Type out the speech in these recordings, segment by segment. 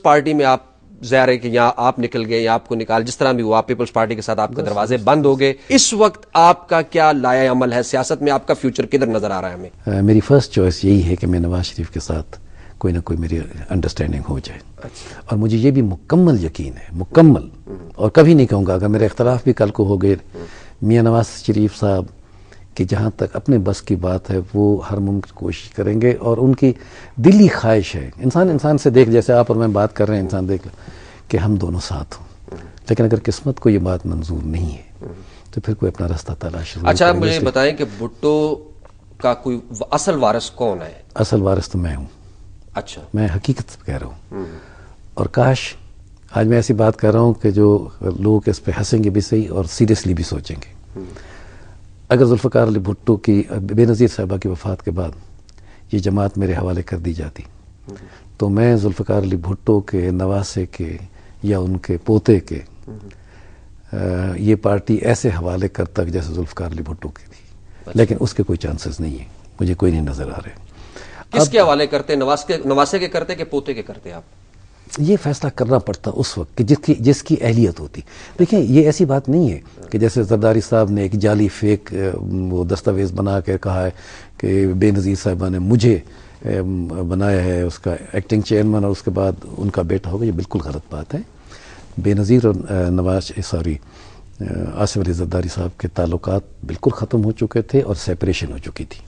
Peoples party میں آپ ظاہر ہے کہ یہاں آپ نکل گئے یا آپ کو نکال، جس طرح بھی ہوا پیپلز پارٹی کے ساتھ آپ کے دروازے بند ہو گئے، اس وقت آپ کا کیا لائحہ عمل ہے سیاست میں؟ آپ کا فیوچر کدھر نظر آ رہا ہے ہمیں؟ میری فرسٹ چوائس یہی ہے کہ میں نواز شریف کے ساتھ کوئی نہ کوئی میری انڈرسٹینڈنگ ہو جائے، اور مجھے یہ بھی مکمل یقین ہے، مکمل، اور کبھی نہیں کہوں گا اگر میرے اختلاف بھی کل کو ہو گئے میاں نواز شریف صاحب کہ جہاں تک اپنے بس کی بات ہے وہ ہر ممکن کوشش کریں گے، اور ان کی دلی خواہش ہے، انسان سے دیکھ، جیسے آپ اور میں بات کر رہے ہیں، انسان دیکھ کہ ہم دونوں ساتھ ہوں، لیکن اگر قسمت کو یہ بات منظور نہیں ہے تو پھر کوئی اپنا راستہ تلاش۔ اچھا مجھے بتائیں کہ بھٹو کا کوئی اصل وارث کون ہے؟ اصل وارث تو میں ہوں۔ اچھا، میں حقیقت کہہ رہا ہوں، اور کاش آج میں ایسی بات کر رہا ہوں کہ جو لوگ اس پہ ہنسیں گے بھی صحیح اور سیریسلی بھی سوچیں گے۔ اگر ذوالفقار علی بھٹو کی بے نظیر صاحبہ کی وفات کے بعد یہ جماعت میرے حوالے کر دی جاتی تو میں ذوالفقار علی بھٹو کے نواسے کے یا ان کے پوتے کے یہ پارٹی ایسے حوالے کرتا جیسے ذوالفقار علی بھٹو کی تھی، لیکن اس کے کوئی چانسز نہیں ہیں، مجھے کوئی نہیں نظر آ رہے۔ کس کے حوالے کرتے؟ نواسے کے کرتے کہ پوتے کے کرتے آپ؟ یہ فیصلہ کرنا پڑتا اس وقت کہ جس کی اہلیت ہوتی۔ دیکھیں یہ ایسی بات نہیں ہے کہ جیسے زرداری صاحب نے ایک جعلی فیک وہ دستاویز بنا کے کہا ہے کہ بے نظیر صاحبہ نے مجھے بنایا ہے اس کا ایکٹنگ چیئرمین اور اس کے بعد ان کا بیٹا ہوگا، یہ بالکل غلط بات ہے۔ بے نظیر اور آصف علی زرداری صاحب کے تعلقات بالکل ختم ہو چکے تھے اور سیپریشن ہو چکی تھی،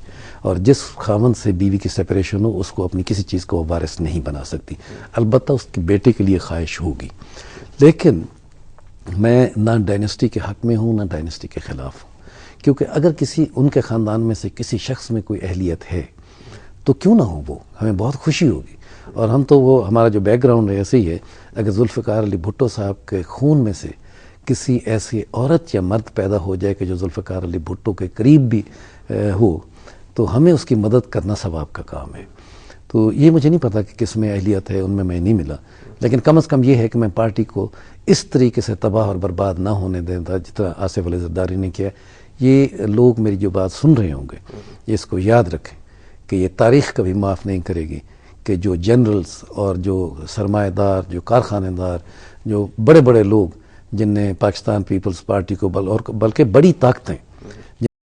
اور جس خاوند سے بیوی کی سیپریشن ہو اس کو اپنی کسی چیز کو وارث نہیں بنا سکتی، البتہ اس کے بیٹے کے لیے خواہش ہوگی۔ لیکن میں نہ ڈائنسٹی کے حق میں ہوں نہ ڈائنسٹی کے خلاف ہوں، کیونکہ اگر کسی ان کے خاندان میں سے کسی شخص میں کوئی اہلیت ہے تو کیوں نہ ہو، وہ ہمیں بہت خوشی ہوگی، اور ہم تو وہ ہمارا جو بیک گراؤنڈ ہے ایسے ہی ہے۔ اگر ذوالفقار علی بھٹو صاحب کے خون میں سے کسی ایسی عورت یا مرد پیدا ہو جائے کہ جو ذوالفقار علی بھٹو کے قریب بھی ہو تو ہمیں اس کی مدد کرنا ثواب کا کام ہے۔ تو یہ مجھے نہیں پتا کہ کس میں اہلیت ہے، ان میں نہیں ملا، لیکن کم از کم یہ ہے کہ میں پارٹی کو اس طریقے سے تباہ اور برباد نہ ہونے دیتا جتنا آصف علی زرداری نے کیا۔ یہ لوگ میری جو بات سن رہے ہوں گے یہ اس کو یاد رکھیں کہ یہ تاریخ کبھی معاف نہیں کرے گی کہ جو جنرلز اور جو سرمایہ دار، جو کارخانے دار، جو بڑے بڑے لوگ جن نے پاکستان پیپلز پارٹی کو بلکہ بڑی طاقتیں